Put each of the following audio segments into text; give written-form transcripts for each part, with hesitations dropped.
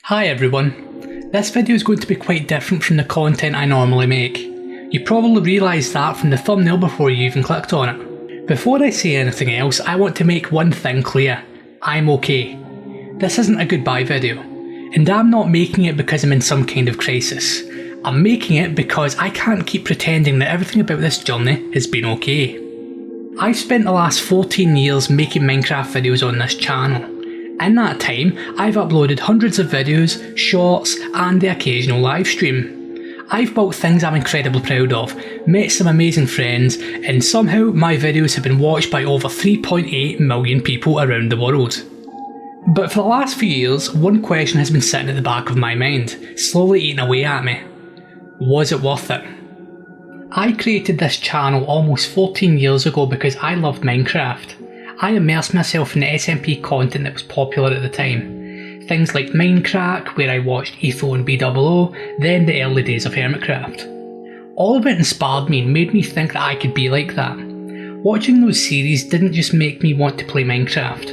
Hi everyone, this video is going to be quite different from the content I normally make. You probably realised that from the thumbnail before you even clicked on it. Before I say anything else, I want to make one thing clear. I'm okay. This isn't a goodbye video, and I'm not making it because I'm in some kind of crisis. I'm making it because I can't keep pretending that everything about this journey has been okay. I've spent the last 14 years making Minecraft videos on this channel. In that time, I've uploaded hundreds of videos, shorts, and the occasional live stream. I've built things I'm incredibly proud of, met some amazing friends, and somehow my videos have been watched by over 3.8 million people around the world. But for the last few years, one question has been sitting at the back of my mind, slowly eating away at me. Was it worth it? I created this channel almost 14 years ago because I loved Minecraft. I immersed myself in the SMP content that was popular at the time. Things like Minecraft, where I watched Etho and BOO, then the early days of HermitCraft. All of it inspired me and made me think that I could be like that. Watching those series didn't just make me want to play Minecraft,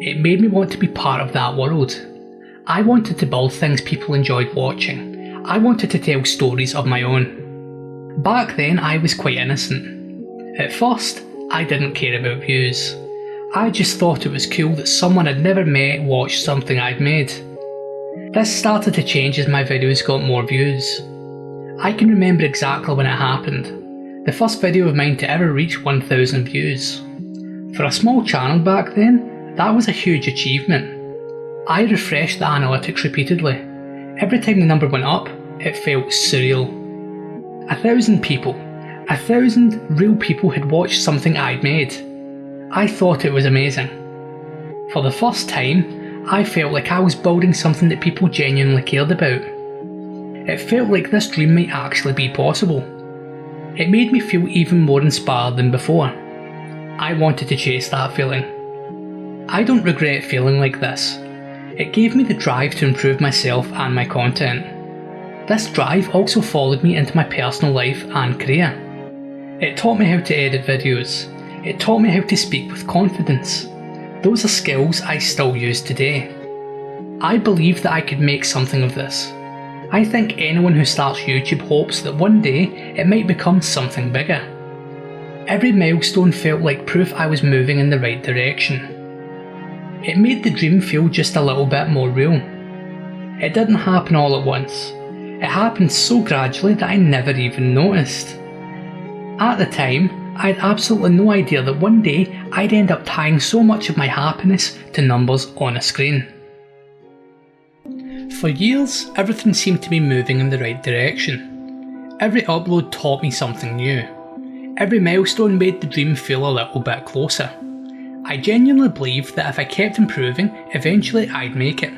it made me want to be part of that world. I wanted to build things people enjoyed watching. I wanted to tell stories of my own. Back then I was quite innocent. At first, I didn't care about views. I just thought it was cool that someone I'd never met watched something I'd made. This started to change as my videos got more views. I can remember exactly when it happened. The first video of mine to ever reach 1,000 views. For a small channel back then, that was a huge achievement. I refreshed the analytics repeatedly. Every time the number went up, it felt surreal. 1,000 people, 1,000 real people had watched something I'd made. I thought it was amazing. For the first time, I felt like I was building something that people genuinely cared about. It felt like this dream might actually be possible. It made me feel even more inspired than before. I wanted to chase that feeling. I don't regret feeling like this. It gave me the drive to improve myself and my content. This drive also followed me into my personal life and career. It taught me how to edit videos. It taught me how to speak with confidence. Those are skills I still use today. I believe that I could make something of this. I think anyone who starts YouTube hopes that one day it might become something bigger. Every milestone felt like proof I was moving in the right direction. It made the dream feel just a little bit more real. It didn't happen all at once. It happened so gradually that I never even noticed. At the time, I had absolutely no idea that one day I'd end up tying so much of my happiness to numbers on a screen. For years, everything seemed to be moving in the right direction. Every upload taught me something new. Every milestone made the dream feel a little bit closer. I genuinely believed that if I kept improving, eventually I'd make it.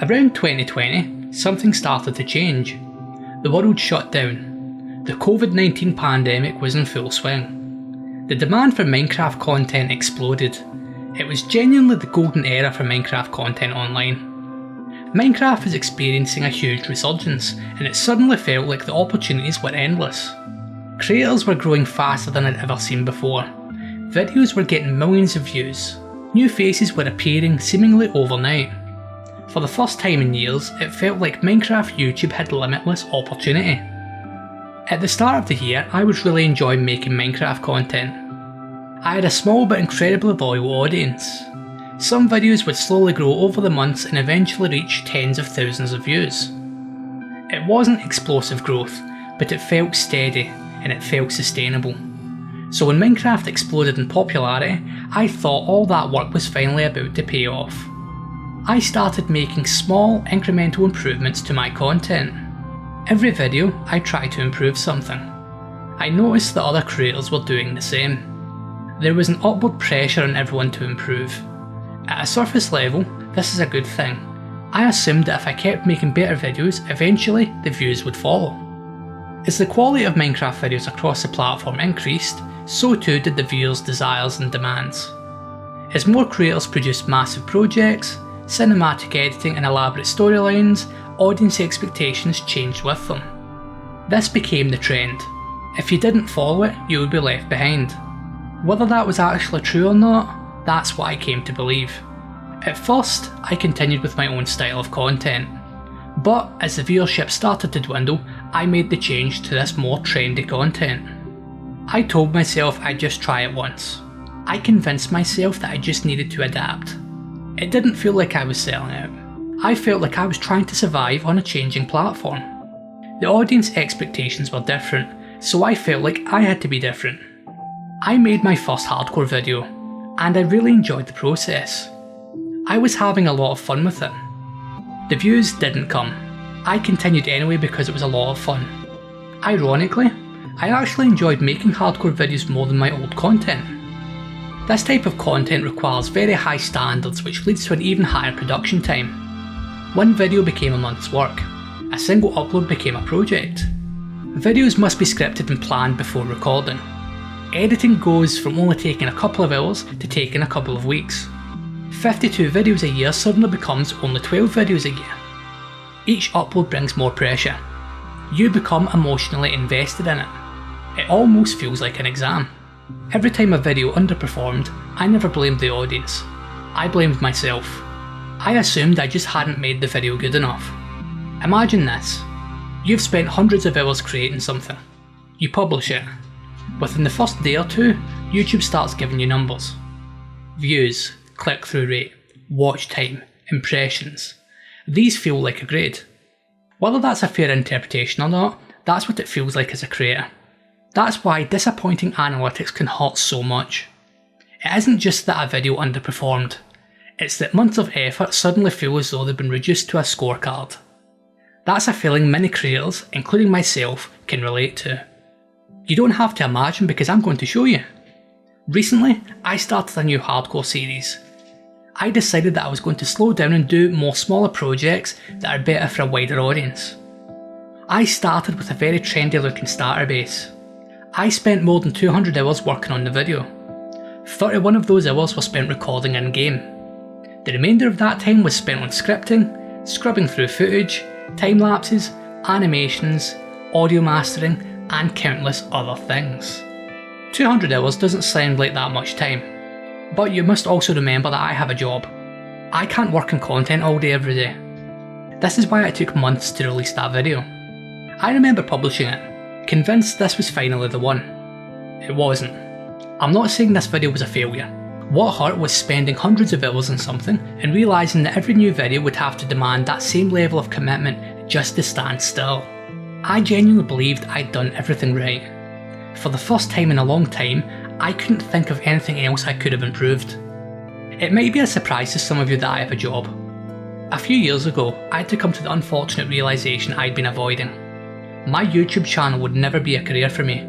Around 2020, something started to change. The world shut down. The COVID-19 pandemic was in full swing. The demand for Minecraft content exploded. It was genuinely the golden era for Minecraft content online. Minecraft was experiencing a huge resurgence, and it suddenly felt like the opportunities were endless. Creators were growing faster than I'd ever seen before. Videos were getting millions of views. New faces were appearing seemingly overnight. For the first time in years, it felt like Minecraft YouTube had limitless opportunity. At the start of the year, I was really enjoying making Minecraft content. I had a small but incredibly loyal audience. Some videos would slowly grow over the months and eventually reach tens of thousands of views. It wasn't explosive growth, but it felt steady and it felt sustainable. So when Minecraft exploded in popularity, I thought all that work was finally about to pay off. I started making small, incremental improvements to my content. Every video, I tried to improve something. I noticed that other creators were doing the same. There was an upward pressure on everyone to improve. At a surface level, this is a good thing. I assumed that if I kept making better videos, eventually the views would follow. As the quality of Minecraft videos across the platform increased, so too did the viewers' desires and demands. As more creators produced massive projects, cinematic editing and elaborate storylines, audience expectations changed with them. This became the trend. If you didn't follow it, you would be left behind. Whether that was actually true or not, that's what I came to believe. At first, I continued with my own style of content, but as the viewership started to dwindle, I made the change to this more trendy content. I told myself I'd just try it once. I convinced myself that I just needed to adapt. It didn't feel like I was selling out. I felt like I was trying to survive on a changing platform. The audience expectations were different, so I felt like I had to be different. I made my first hardcore video, and I really enjoyed the process. I was having a lot of fun with it. The views didn't come. I continued anyway because it was a lot of fun. Ironically, I actually enjoyed making hardcore videos more than my old content. This type of content requires very high standards, which leads to an even higher production time. One video became a month's work. A single upload became a project. Videos must be scripted and planned before recording. Editing goes from only taking a couple of hours to taking a couple of weeks. 52 videos a year suddenly becomes only 12 videos a year. Each upload brings more pressure. You become emotionally invested in it. It almost feels like an exam. Every time a video underperformed, I never blamed the audience. I blamed myself. I assumed I just hadn't made the video good enough. Imagine this. You've spent hundreds of hours creating something. You publish it. Within the first day or two, YouTube starts giving you numbers. Views, click-through rate, watch time, impressions. These feel like a grade. Whether that's a fair interpretation or not, that's what it feels like as a creator. That's why disappointing analytics can hurt so much. It isn't just that a video underperformed, it's that months of effort suddenly feel as though they've been reduced to a scorecard. That's a feeling many creators, including myself, can relate to. You don't have to imagine because I'm going to show you. Recently, I started a new hardcore series. I decided that I was going to slow down and do more smaller projects that are better for a wider audience. I started with a very trendy looking starter base. I spent more than 200 hours working on the video. 31 of those hours were spent recording in-game. The remainder of that time was spent on scripting, scrubbing through footage, time lapses, animations, audio mastering, and countless other things. 200 hours doesn't sound like that much time, but you must also remember that I have a job. I can't work on content all day every day. This is why it took months to release that video. I remember publishing it, convinced this was finally the one. It wasn't. I'm not saying this video was a failure. What hurt was spending hundreds of hours on something and realising that every new video would have to demand that same level of commitment just to stand still. I genuinely believed I'd done everything right. For the first time in a long time, I couldn't think of anything else I could have improved. It might be a surprise to some of you that I have a job. A few years ago, I had to come to the unfortunate realisation I'd been avoiding. My YouTube channel would never be a career for me.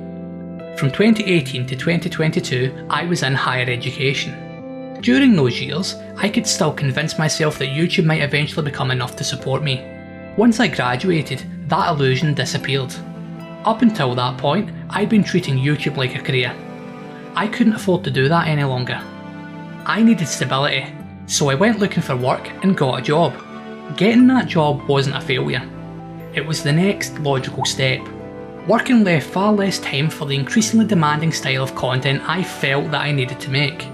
From 2018 to 2022, I was in higher education. During those years, I could still convince myself that YouTube might eventually become enough to support me. Once I graduated, that illusion disappeared. Up until that point, I'd been treating YouTube like a career. I couldn't afford to do that any longer. I needed stability, so I went looking for work and got a job. Getting that job wasn't a failure. It was the next logical step. Working left far less time for the increasingly demanding style of content I felt that I needed to make.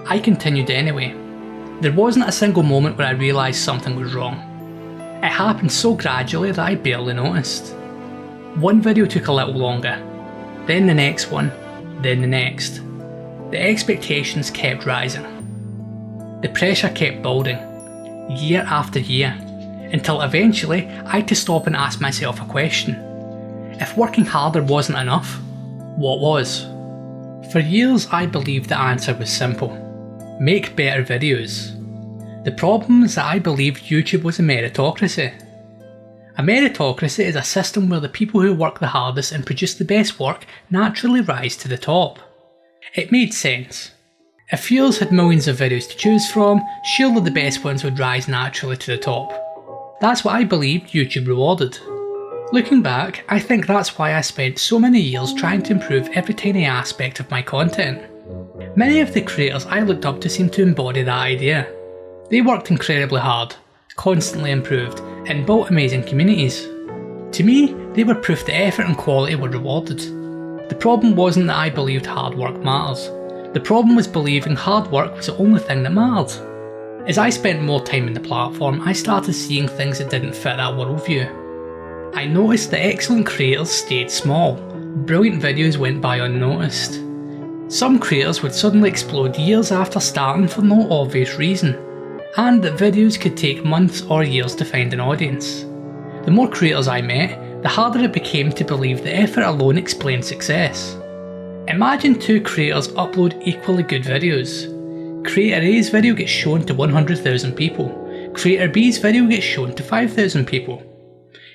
I continued anyway. There wasn't a single moment where I realised something was wrong. It happened so gradually that I barely noticed. One video took a little longer, then the next one, then the next. The expectations kept rising. The pressure kept building, year after year, until eventually I had to stop and ask myself a question. If working harder wasn't enough, what was? For years I believed the answer was simple. Make better videos. The problem is that I believed YouTube was a meritocracy. A meritocracy is a system where the people who work the hardest and produce the best work naturally rise to the top. It made sense. If viewers had millions of videos to choose from, surely the best ones would rise naturally to the top. That's what I believed YouTube rewarded. Looking back, I think that's why I spent so many years trying to improve every tiny aspect of my content. Many of the creators I looked up to seemed to embody that idea. They worked incredibly hard, constantly improved, and built amazing communities. To me, they were proof that effort and quality were rewarded. The problem wasn't that I believed hard work matters. The problem was believing hard work was the only thing that mattered. As I spent more time in the platform, I started seeing things that didn't fit that worldview. I noticed that excellent creators stayed small, brilliant videos went by unnoticed. Some creators would suddenly explode years after starting for no obvious reason, and that videos could take months or years to find an audience. The more creators I met, the harder it became to believe that effort alone explained success. Imagine two creators upload equally good videos. Creator A's video gets shown to 100,000 people. Creator B's video gets shown to 5,000 people.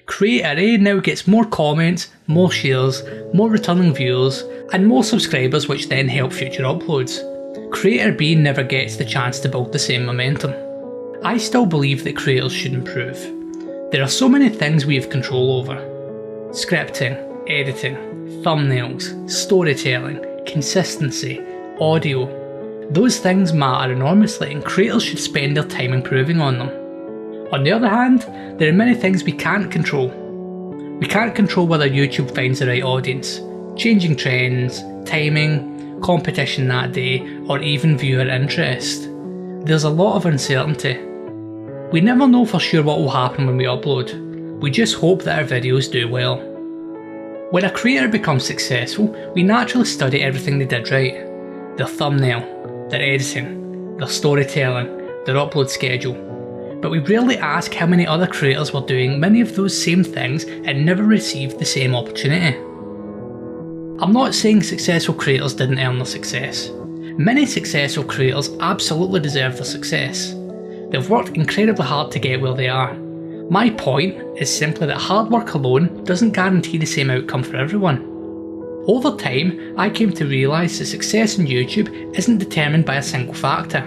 Creator A now gets more comments, more shares, more returning viewers, and more subscribers, which then help future uploads. Creator B never gets the chance to build the same momentum. I still believe that creators should improve. There are so many things we have control over. Scripting, editing, thumbnails, storytelling, consistency, audio. Those things matter enormously and creators should spend their time improving on them. On the other hand, there are many things we can't control. We can't control whether YouTube finds the right audience, changing trends, timing, competition that day, or even viewer interest. There's a lot of uncertainty. We never know for sure what will happen when we upload. We just hope that our videos do well. When a creator becomes successful, we naturally study everything they did right. Their thumbnail, their editing, their storytelling, their upload schedule. But we rarely ask how many other creators were doing many of those same things and never received the same opportunity. I'm not saying successful creators didn't earn their success. Many successful creators absolutely deserve their success. They've worked incredibly hard to get where they are. My point is simply that hard work alone doesn't guarantee the same outcome for everyone. Over time, I came to realise that success on YouTube isn't determined by a single factor.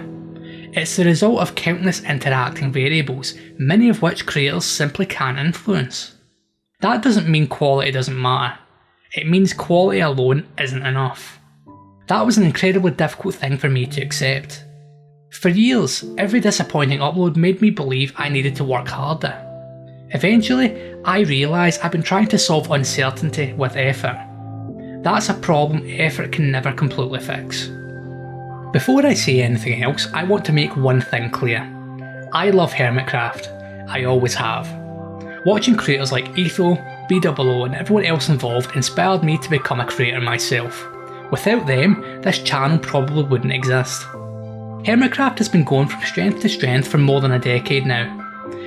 It's the result of countless interacting variables, many of which creators simply can't influence. That doesn't mean quality doesn't matter. It means quality alone isn't enough. That was an incredibly difficult thing for me to accept. For years, every disappointing upload made me believe I needed to work harder. Eventually, I realised I've been trying to solve uncertainty with effort. That's a problem effort can never completely fix. Before I say anything else, I want to make one thing clear. I love HermitCraft. I always have. Watching creators like Etho, BOO and everyone else involved inspired me to become a creator myself. Without them, this channel probably wouldn't exist. HermitCraft has been going from strength to strength for more than a decade now.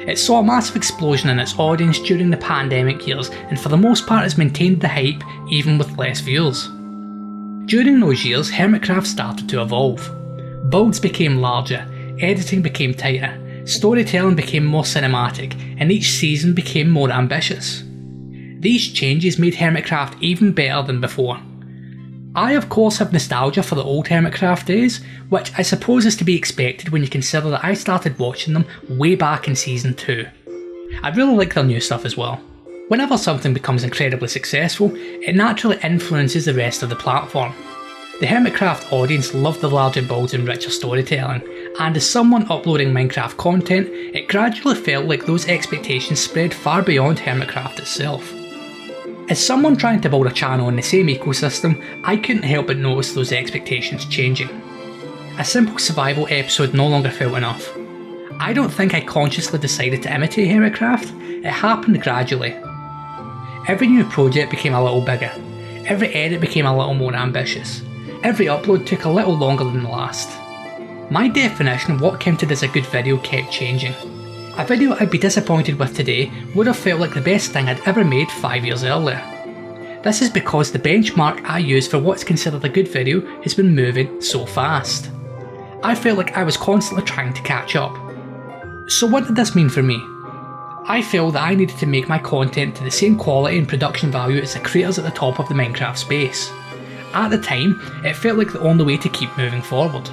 It saw a massive explosion in its audience during the pandemic years and for the most part has maintained the hype even with less viewers. During those years, HermitCraft started to evolve. Builds became larger, editing became tighter, storytelling became more cinematic, and each season became more ambitious. These changes made HermitCraft even better than before. I of course have nostalgia for the old HermitCraft days, which I suppose is to be expected when you consider that I started watching them way back in season 2. I really like their new stuff as well. Whenever something becomes incredibly successful, it naturally influences the rest of the platform. The HermitCraft audience loved the larger builds and richer storytelling, and as someone uploading Minecraft content, it gradually felt like those expectations spread far beyond HermitCraft itself. As someone trying to build a channel in the same ecosystem, I couldn't help but notice those expectations changing. A simple survival episode no longer felt enough. I don't think I consciously decided to imitate HermitCraft, it happened gradually. Every new project became a little bigger, every edit became a little more ambitious, every upload took a little longer than the last. My definition of what counted as a good video kept changing. A video I'd be disappointed with today would have felt like the best thing I'd ever made 5 years earlier. This is because the benchmark I use for what's considered a good video has been moving so fast. I felt like I was constantly trying to catch up. So what did this mean for me? I felt that I needed to make my content to the same quality and production value as the creators at the top of the Minecraft space. At the time, it felt like the only way to keep moving forward.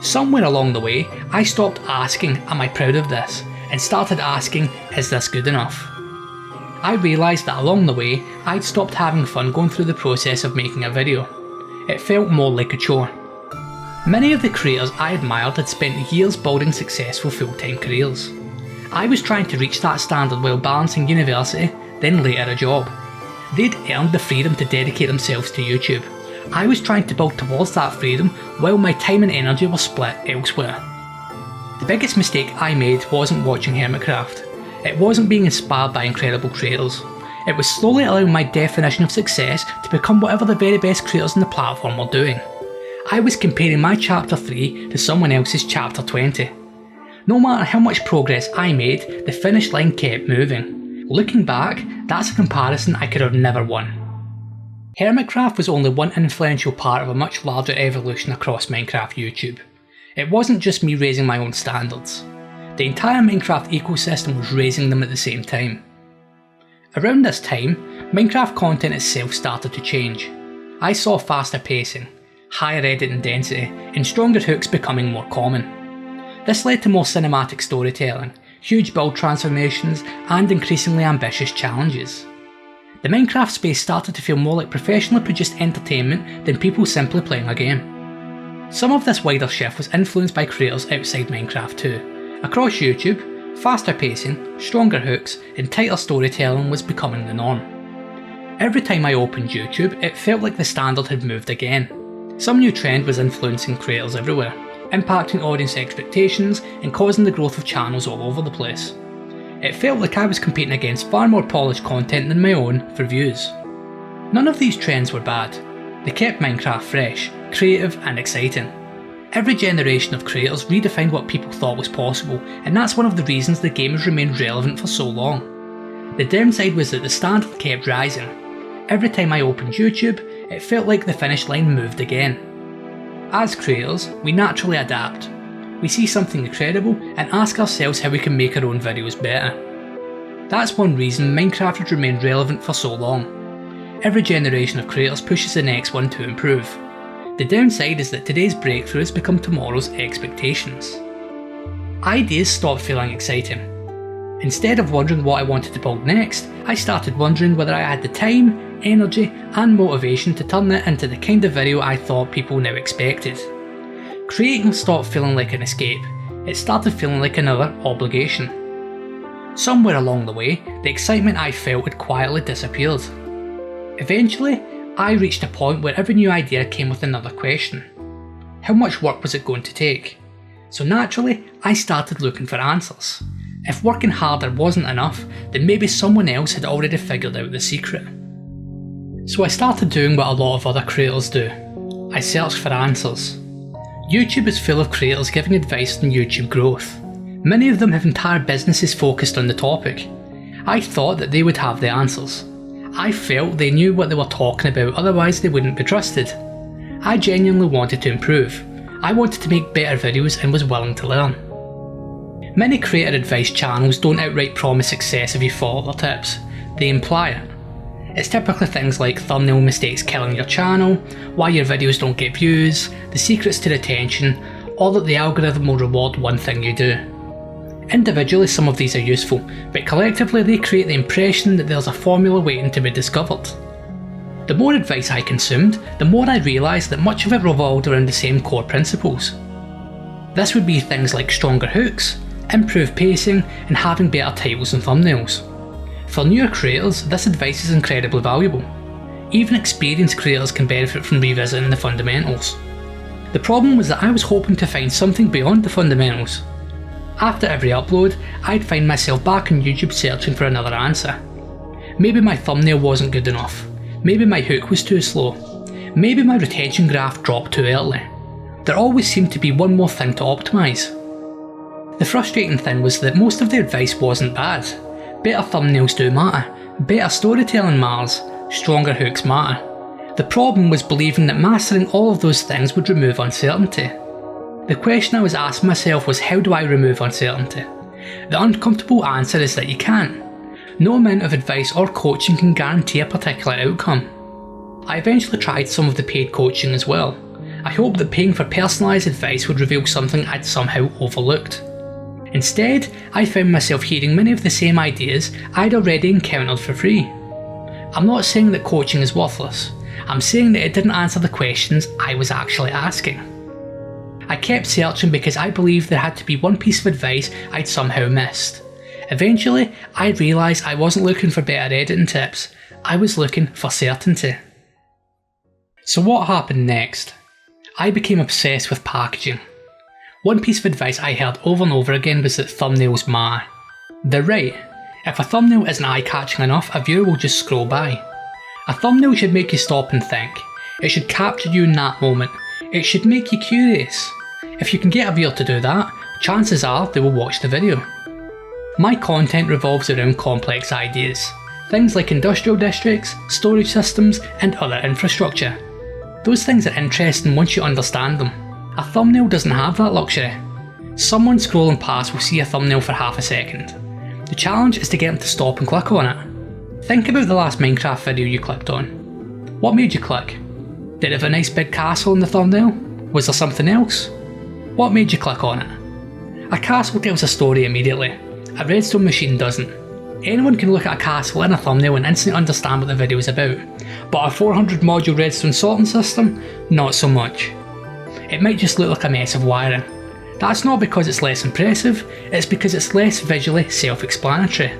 Somewhere along the way, I stopped asking, am I proud of this? And started asking, is this good enough? I realised that along the way, I'd stopped having fun going through the process of making a video. It felt more like a chore. Many of the creators I admired had spent years building successful full-time careers. I was trying to reach that standard while balancing university, then later a job. They'd earned the freedom to dedicate themselves to YouTube. I was trying to build towards that freedom while my time and energy were split elsewhere. The biggest mistake I made wasn't watching HermitCraft. It wasn't being inspired by incredible creators. It was slowly allowing my definition of success to become whatever the very best creators on the platform were doing. I was comparing my chapter 3 to someone else's chapter 20. No matter how much progress I made, the finish line kept moving. Looking back, that's a comparison I could have never won. HermitCraft was only one influential part of a much larger evolution across Minecraft YouTube. It wasn't just me raising my own standards. The entire Minecraft ecosystem was raising them at the same time. Around this time, Minecraft content itself started to change. I saw faster pacing, higher editing density, and stronger hooks becoming more common. This led to more cinematic storytelling, huge build transformations, and increasingly ambitious challenges. The Minecraft space started to feel more like professionally produced entertainment than people simply playing a game. Some of this wider shift was influenced by creators outside Minecraft too. Across YouTube, faster pacing, stronger hooks, and tighter storytelling was becoming the norm. Every time I opened YouTube, it felt like the standard had moved again. Some new trend was influencing creators everywhere, impacting audience expectations and causing the growth of channels all over the place. It felt like I was competing against far more polished content than my own for views. None of these trends were bad. They kept Minecraft fresh, creative and exciting. Every generation of creators redefined what people thought was possible, and that's one of the reasons the game has remained relevant for so long. The downside was that the standard kept rising. Every time I opened YouTube, it felt like the finish line moved again. As creators, we naturally adapt. We see something incredible and ask ourselves how we can make our own videos better. That's one reason Minecraft has remained relevant for so long. Every generation of creators pushes the next one to improve. The downside is that today's breakthroughs become tomorrow's expectations. Ideas stopped feeling exciting. Instead of wondering what I wanted to build next, I started wondering whether I had the time, energy and motivation to turn it into the kind of video I thought people now expected. Creating stopped feeling like an escape, it started feeling like another obligation. Somewhere along the way, the excitement I felt had quietly disappeared. Eventually, I reached a point where every new idea came with another question. How much work was it going to take? So naturally, I started looking for answers. If working harder wasn't enough, then maybe someone else had already figured out the secret. So I started doing what a lot of other creators do. I searched for answers. YouTube is full of creators giving advice on YouTube growth. Many of them have entire businesses focused on the topic. I thought that they would have the answers. I felt they knew what they were talking about, otherwise they wouldn't be trusted. I genuinely wanted to improve. I wanted to make better videos and was willing to learn. Many creator advice channels don't outright promise success if you follow their tips, they imply it. It's typically things like thumbnail mistakes killing your channel, why your videos don't get views, the secrets to retention, or that the algorithm will reward one thing you do. Individually some of these are useful, but collectively they create the impression that there's a formula waiting to be discovered. The more advice I consumed, the more I realised that much of it revolved around the same core principles. This would be things like stronger hooks, improved pacing, and having better titles and thumbnails. For newer creators, this advice is incredibly valuable. Even experienced creators can benefit from revisiting the fundamentals. The problem was that I was hoping to find something beyond the fundamentals. After every upload, I'd find myself back on YouTube searching for another answer. Maybe my thumbnail wasn't good enough. Maybe my hook was too slow. Maybe my retention graph dropped too early. There always seemed to be one more thing to optimise. The frustrating thing was that most of the advice wasn't bad. Better thumbnails do matter, better storytelling matters, stronger hooks matter. The problem was believing that mastering all of those things would remove uncertainty. The question I was asking myself was, how do I remove uncertainty? The uncomfortable answer is that you can't. No amount of advice or coaching can guarantee a particular outcome. I eventually tried some of the paid coaching as well. I hoped that paying for personalised advice would reveal something I'd somehow overlooked. Instead, I found myself hearing many of the same ideas I'd already encountered for free. I'm not saying that coaching is worthless, I'm saying that it didn't answer the questions I was actually asking. I kept searching because I believed there had to be one piece of advice I'd somehow missed. Eventually, I realised I wasn't looking for better editing tips, I was looking for certainty. So what happened next? I became obsessed with packaging. One piece of advice I heard over and over again was that thumbnails matter. They're right. If a thumbnail isn't eye-catching enough, a viewer will just scroll by. A thumbnail should make you stop and think. It should capture you in that moment. It should make you curious. If you can get a viewer to do that, chances are they will watch the video. My content revolves around complex ideas. Things like industrial districts, storage systems, and other infrastructure. Those things are interesting once you understand them. A thumbnail doesn't have that luxury. Someone scrolling past will see a thumbnail for half a second. The challenge is to get them to stop and click on it. Think about the last Minecraft video you clicked on. What made you click? Did it have a nice big castle in the thumbnail? Was there something else? What made you click on it? A castle tells a story immediately. A redstone machine doesn't. Anyone can look at a castle in a thumbnail and instantly understand what the video is about, but a 400 module redstone sorting system? Not so much. It might just look like a mess of wiring. That's not because it's less impressive, it's because it's less visually self-explanatory.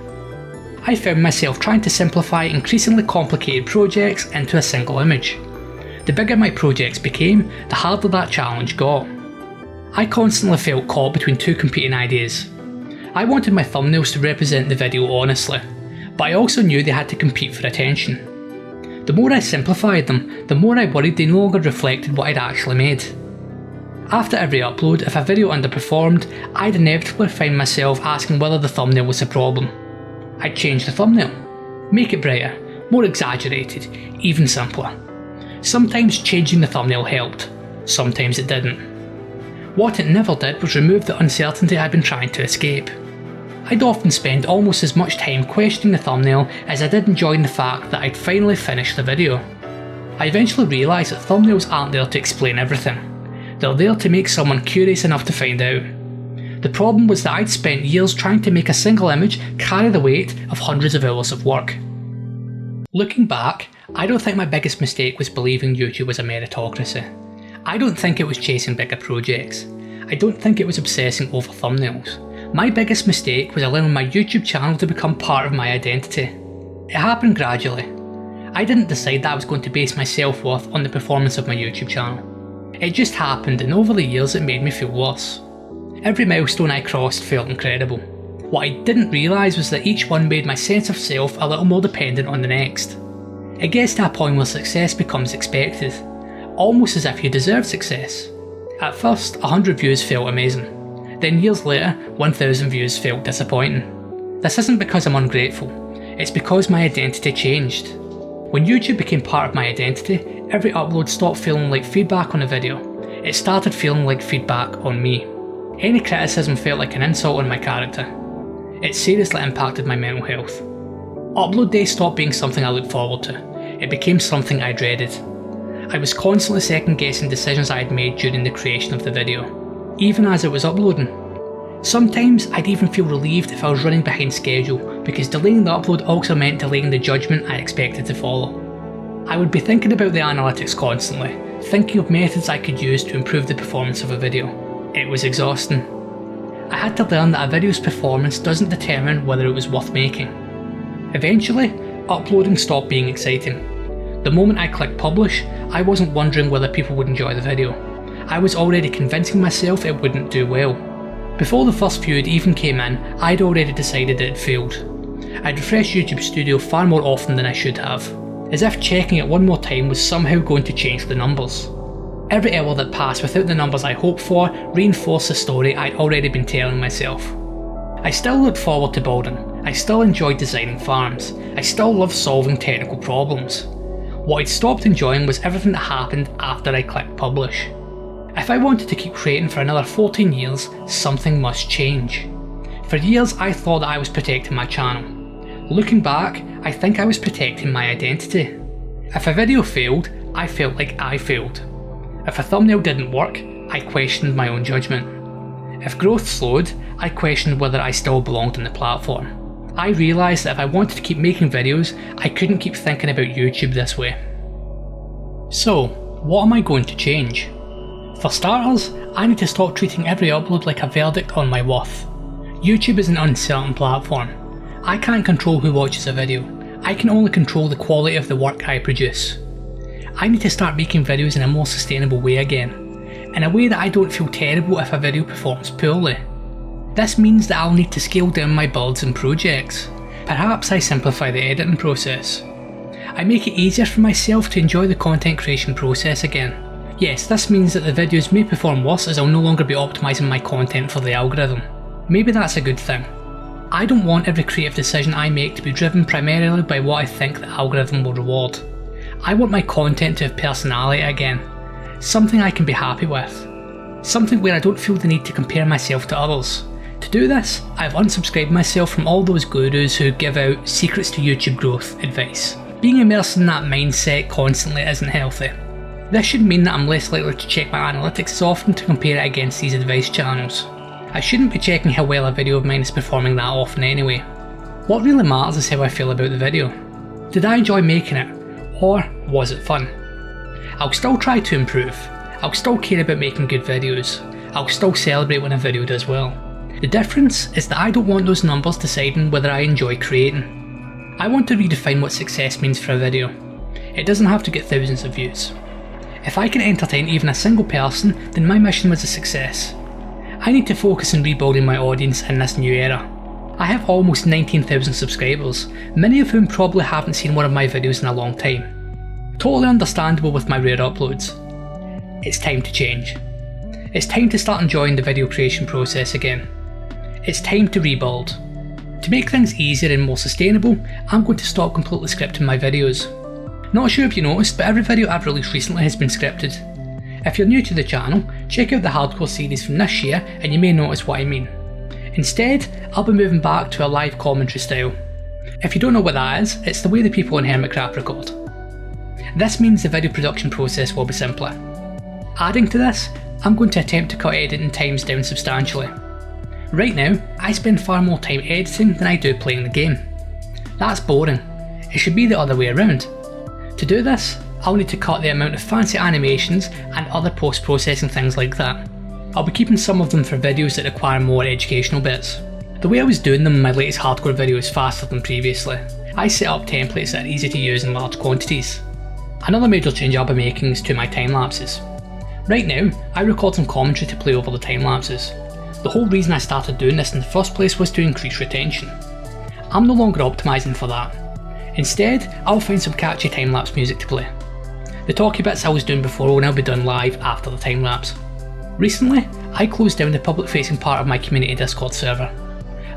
I found myself trying to simplify increasingly complicated projects into a single image. The bigger my projects became, the harder that challenge got. I constantly felt caught between two competing ideas. I wanted my thumbnails to represent the video honestly, but I also knew they had to compete for attention. The more I simplified them, the more I worried they no longer reflected what I'd actually made. After every upload, if a video underperformed, I'd inevitably find myself asking whether the thumbnail was the problem. I'd change the thumbnail, make it brighter, more exaggerated, even simpler. Sometimes changing the thumbnail helped, sometimes it didn't. What it never did was remove the uncertainty I'd been trying to escape. I'd often spend almost as much time questioning the thumbnail as I did enjoying the fact that I'd finally finished the video. I eventually realised that thumbnails aren't there to explain everything. They're there to make someone curious enough to find out. The problem was that I'd spent years trying to make a single image carry the weight of hundreds of hours of work. Looking back, I don't think my biggest mistake was believing YouTube was a meritocracy. I don't think it was chasing bigger projects. I don't think it was obsessing over thumbnails. My biggest mistake was allowing my YouTube channel to become part of my identity. It happened gradually. I didn't decide that I was going to base my self-worth on the performance of my YouTube channel. It just happened, and over the years it made me feel worse. Every milestone I crossed felt incredible. What I didn't realise was that each one made my sense of self a little more dependent on the next. It gets to a point where success becomes expected, almost as if you deserve success. At first, 100 views felt amazing. Then years later, 1000 views felt disappointing. This isn't because I'm ungrateful, it's because my identity changed. When YouTube became part of my identity, every upload stopped feeling like feedback on a video. It started feeling like feedback on me. Any criticism felt like an insult on my character. It seriously impacted my mental health. Upload day stopped being something I looked forward to. It became something I dreaded. I was constantly second guessing decisions I had made during the creation of the video, even as it was uploading. Sometimes I'd even feel relieved if I was running behind schedule, because delaying the upload also meant delaying the judgment I expected to follow. I would be thinking about the analytics constantly, thinking of methods I could use to improve the performance of a video. It was exhausting. I had to learn that a video's performance doesn't determine whether it was worth making. Eventually, uploading stopped being exciting. The moment I clicked publish, I wasn't wondering whether people would enjoy the video. I was already convincing myself it wouldn't do well. Before the first view even came in, I'd already decided it had failed. I'd refresh YouTube Studio far more often than I should have, as if checking it one more time was somehow going to change the numbers. Every hour that passed without the numbers I hoped for reinforced the story I'd already been telling myself. I still looked forward to building, I still enjoyed designing farms, I still loved solving technical problems. What I'd stopped enjoying was everything that happened after I clicked publish. If I wanted to keep creating for another 14 years, something must change. For years I thought that I was protecting my channel. Looking back, I think I was protecting my identity. If a video failed, I felt like I failed. If a thumbnail didn't work, I questioned my own judgment. If growth slowed, I questioned whether I still belonged on the platform. I realised that if I wanted to keep making videos, I couldn't keep thinking about YouTube this way. So, what am I going to change? For starters, I need to stop treating every upload like a verdict on my worth. YouTube is an uncertain platform. I can't control who watches a video. I can only control the quality of the work I produce. I need to start making videos in a more sustainable way again. in a way that I don't feel terrible if a video performs poorly. This means that I'll need to scale down my builds and projects. Perhaps I simplify the editing process. I make it easier for myself to enjoy the content creation process again. Yes, this means that the videos may perform worse as I'll no longer be optimising my content for the algorithm. Maybe that's a good thing. I don't want every creative decision I make to be driven primarily by what I think the algorithm will reward. I want my content to have personality again, something I can be happy with, something where I don't feel the need to compare myself to others. To do this, I've unsubscribed myself from all those gurus who give out secrets to YouTube growth advice. Being immersed in that mindset constantly isn't healthy. This should mean that I'm less likely to check my analytics as often to compare it against these advice channels. I shouldn't be checking how well a video of mine is performing that often anyway. What really matters is how I feel about the video. Did I enjoy making it? Or was it fun? I'll still try to improve. I'll still care about making good videos. I'll still celebrate when a video does well. The difference is that I don't want those numbers deciding whether I enjoy creating. I want to redefine what success means for a video. It doesn't have to get thousands of views. If I can entertain even a single person, then my mission was a success. I need to focus on rebuilding my audience in this new era. I have almost 19,000 subscribers, many of whom probably haven't seen one of my videos in a long time. Totally understandable with my rare uploads. It's time to change. It's time to start enjoying the video creation process again. It's time to rebuild. To make things easier and more sustainable, I'm going to stop completely scripting my videos. Not sure if you noticed, but every video I've released recently has been scripted. If you're new to the channel, check out the hardcore series from this year and you may notice what I mean. Instead, I'll be moving back to a live commentary style. If you don't know what that is, it's the way the people in HermitCraft record. This means the video production process will be simpler. Adding to this, I'm going to attempt to cut editing times down substantially. Right now, I spend far more time editing than I do playing the game. That's boring. It should be the other way around. To do this, I'll need to cut the amount of fancy animations and other post-processing things like that. I'll be keeping some of them for videos that require more educational bits. The way I was doing them in my latest hardcore video is faster than previously. I set up templates that are easy to use in large quantities. Another major change I'll be making is to my time lapses. Right now, I record some commentary to play over the time lapses. The whole reason I started doing this in the first place was to increase retention. I'm no longer optimising for that. Instead, I'll find some catchy time-lapse music to play. The talky bits I was doing before will now be done live after the time-lapse. Recently, I closed down the public-facing part of my community Discord server.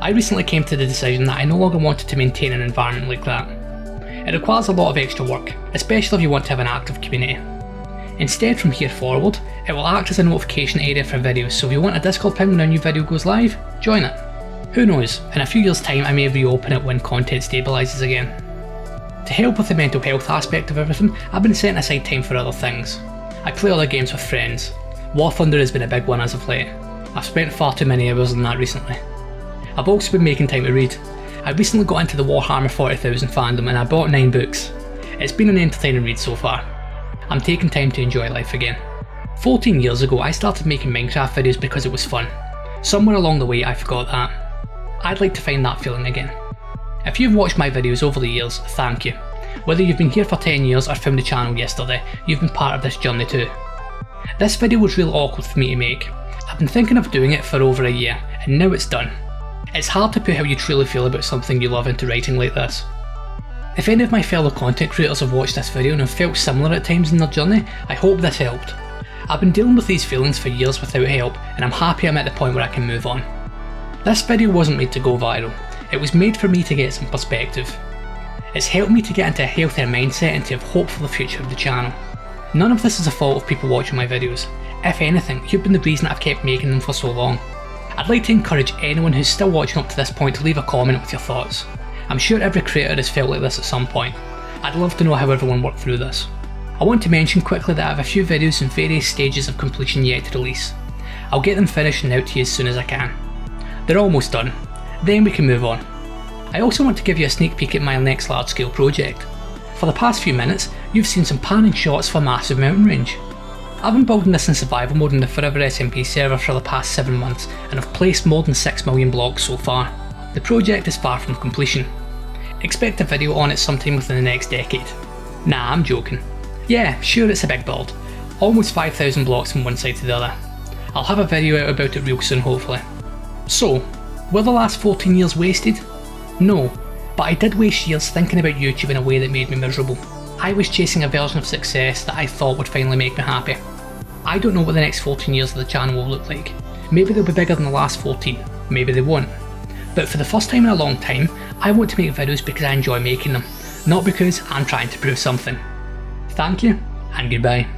I recently came to the decision that I no longer wanted to maintain an environment like that. It requires a lot of extra work, especially if you want to have an active community. Instead, from here forward, it will act as a notification area for videos, so if you want a Discord ping when a new video goes live, join it. Who knows, in a few years' time I may reopen it when content stabilises again. To help with the mental health aspect of everything, I've been setting aside time for other things. I play other games with friends. War Thunder has been a big one as of late. I've spent far too many hours on that recently. I've also been making time to read. I recently got into the Warhammer 40,000 fandom and I bought 9 books. It's been an entertaining read so far. I'm taking time to enjoy life again. 14 years ago I started making Minecraft videos because it was fun. Somewhere along the way I forgot that. I'd like to find that feeling again. If you've watched my videos over the years, thank you. Whether you've been here for 10 years or found the channel yesterday, you've been part of this journey too. This video was real awkward for me to make. I've been thinking of doing it for over a year, and now it's done. It's hard to put how you truly feel about something you love into writing like this. If any of my fellow content creators have watched this video and have felt similar at times in their journey, I hope this helped. I've been dealing with these feelings for years without help, and I'm happy I'm at the point where I can move on. This video wasn't made to go viral. It was made for me to get some perspective. It's helped me to get into a healthier mindset and to have hope for the future of the channel. None of this is the fault of people watching my videos. If anything, you've been the reason I've kept making them for so long. I'd like to encourage anyone who's still watching up to this point to leave a comment with your thoughts. I'm sure every creator has felt like this at some point. I'd love to know how everyone worked through this. I want to mention quickly that I have a few videos in various stages of completion yet to release. I'll get them finished and out to you as soon as I can. They're almost done. Then we can move on. I also want to give you a sneak peek at my next large scale project. For the past few minutes, you've seen some panning shots for massive mountain range. I've been building this in survival mode in the Forever SMP server for the past 7 months and have placed more than 6 million blocks so far. The project is far from completion. Expect a video on it sometime within the next decade. Nah, I'm joking. Yeah, sure it's a big build, Almost 5,000 blocks from one side to the other. I'll have a video out about it real soon hopefully. So, were the last 14 years wasted? No, but I did waste years thinking about YouTube in a way that made me miserable. I was chasing a version of success that I thought would finally make me happy. I don't know what the next 14 years of the channel will look like. Maybe they'll be bigger than the last 14, maybe they won't. But for the first time in a long time, I want to make videos because I enjoy making them, not because I'm trying to prove something. Thank you, and goodbye.